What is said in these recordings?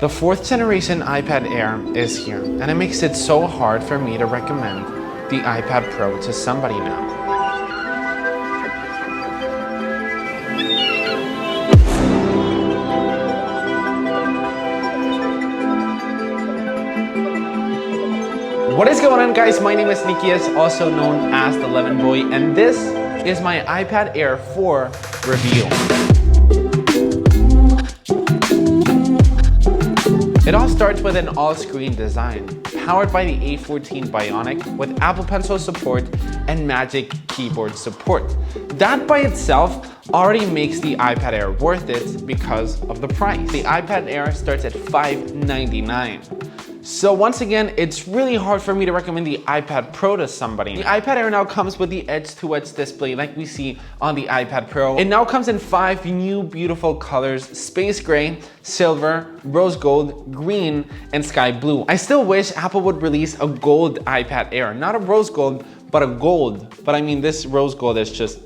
The 4th generation iPad Air is here, and it makes it so hard for me to recommend the iPad Pro to somebody now. What is going on, guys? My name is Elías, also known as the Lemon Boy, and this is my iPad Air 4 review. It all starts with an all-screen design, powered by the A14 Bionic with Apple Pencil support and Magic Keyboard support. That by itself already makes the iPad Air worth it because of the price. The iPad Air starts at $599. So once again, it's really hard for me to recommend the iPad Pro to somebody. The iPad Air now comes with the edge-to-edge display like we see on the iPad Pro. It now comes in 5 new beautiful colors: space gray, silver, rose gold, green, and sky blue. I still wish Apple would release a gold iPad Air. Not a rose gold, but a gold. But I mean, this rose gold is just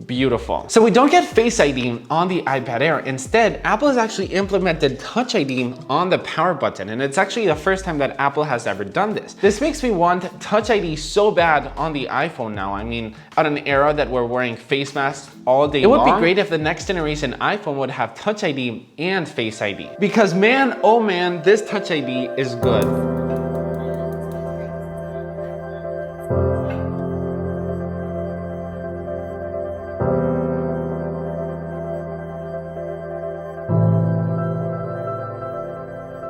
beautiful. So we don't get Face ID on the iPad Air. Instead, Apple has actually implemented Touch ID on the power button, and it's actually the first time that Apple has ever done this. This makes me want Touch ID so bad on the iPhone now. I mean, at an era that we're wearing face masks all day long, it would be great if the next generation iPhone would have Touch ID and Face ID. Because man, oh man, this Touch ID is good.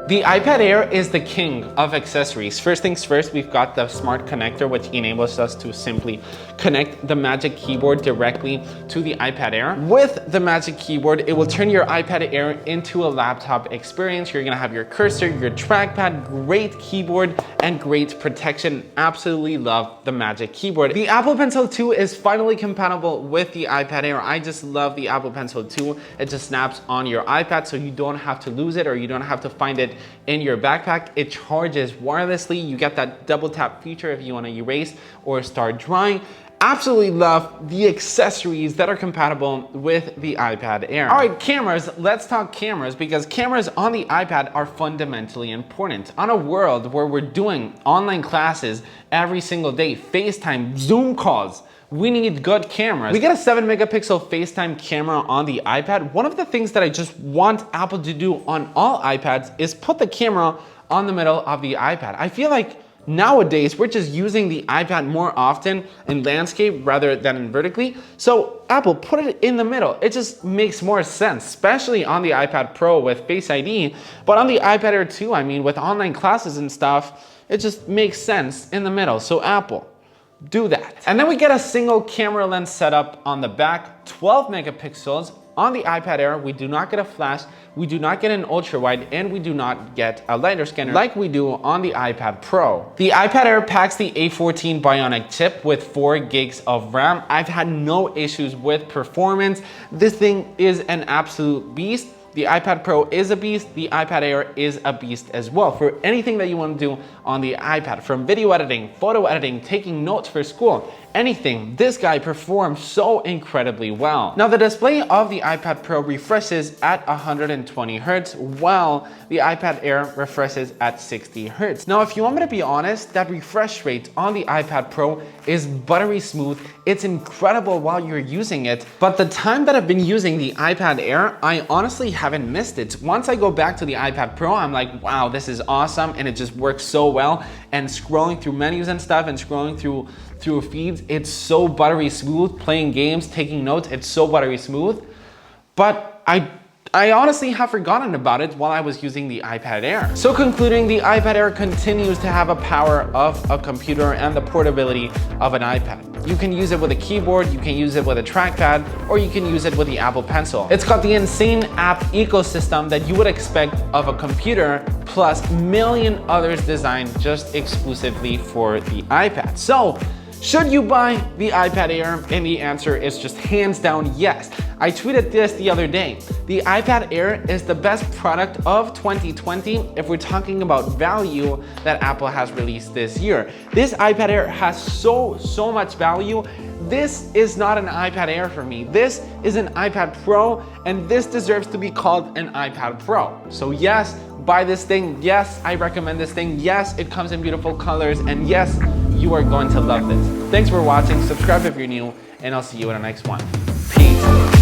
The iPad Air is the king of accessories. First things first, we've got the smart connector, which enables us to simply connect the Magic Keyboard directly to the iPad Air. With the Magic Keyboard, it will turn your iPad Air into a laptop experience. You're gonna have your cursor, your trackpad, great keyboard, and great protection. Absolutely love the Magic Keyboard. The Apple Pencil 2 is finally compatible with the iPad Air. I just love the Apple Pencil 2. It just snaps on your iPad, so you don't have to lose it or you don't have to find it in your backpack. It charges wirelessly. You get that double tap feature if you want to erase or start drawing. Absolutely love the accessories that are compatible with the iPad Air. All right, cameras. Let's talk cameras, because cameras on the iPad are fundamentally important. On a world where we're doing online classes every single day, FaceTime, Zoom calls, we need good cameras. We get a 7 megapixel FaceTime camera on the iPad. One of the things that I just want Apple to do on all iPads is put the camera on the middle of the iPad. I feel like nowadays we're just using the iPad more often in landscape rather than in vertically. So Apple, put it in the middle. It just makes more sense, especially on the iPad Pro with Face ID. But on the iPad Air 2, I mean, with online classes and stuff, it just makes sense in the middle. So Apple, do that. And then we get a single camera lens setup on the back, 12 megapixels. On the iPad Air, we do not get a flash, we do not get an ultra wide, and we do not get a LiDAR scanner like we do on the iPad Pro. The iPad Air packs the A14 Bionic chip with 4 gigs of RAM. I've had no issues with performance. This thing is an absolute beast. The iPad Pro is a beast, the iPad Air is a beast as well for anything that you want to do on the iPad, from video editing, photo editing, taking notes for school, anything. This guy performs so incredibly well. Now, the display of the iPad Pro refreshes at 120 Hertz, while the iPad Air refreshes at 60 Hertz. Now, if you want me to be honest, that refresh rate on the iPad Pro is buttery smooth. It's incredible while you're using it, but the time that I've been using the iPad Air, I honestly haven't missed it. Once I go back to the iPad Pro, I'm like, wow, this is awesome, and it just works so well. And scrolling through menus and stuff and scrolling through feeds, it's so buttery smooth. Playing games, taking notes, it's so buttery smooth. But I honestly have forgotten about it while I was using the iPad Air. So concluding, the iPad Air continues to have a power of a computer and the portability of an iPad. You can use it with a keyboard, you can use it with a trackpad, or you can use it with the Apple Pencil. It's got the insane app ecosystem that you would expect of a computer, plus million others designed just exclusively for the iPad. So, should you buy the iPad Air? And the answer is just hands down yes. I tweeted this the other day. The iPad Air is the best product of 2020 if we're talking about value that Apple has released this year. This iPad Air has so much value this is not an iPad Air for me. This is an iPad Pro, and this deserves to be called an iPad Pro. So yes, buy this thing. Yes, I recommend this thing. Yes, it comes in beautiful colors, and yes, you are going to love this. Thanks for watching. Subscribe if you're new, and I'll see you in the next one. Peace.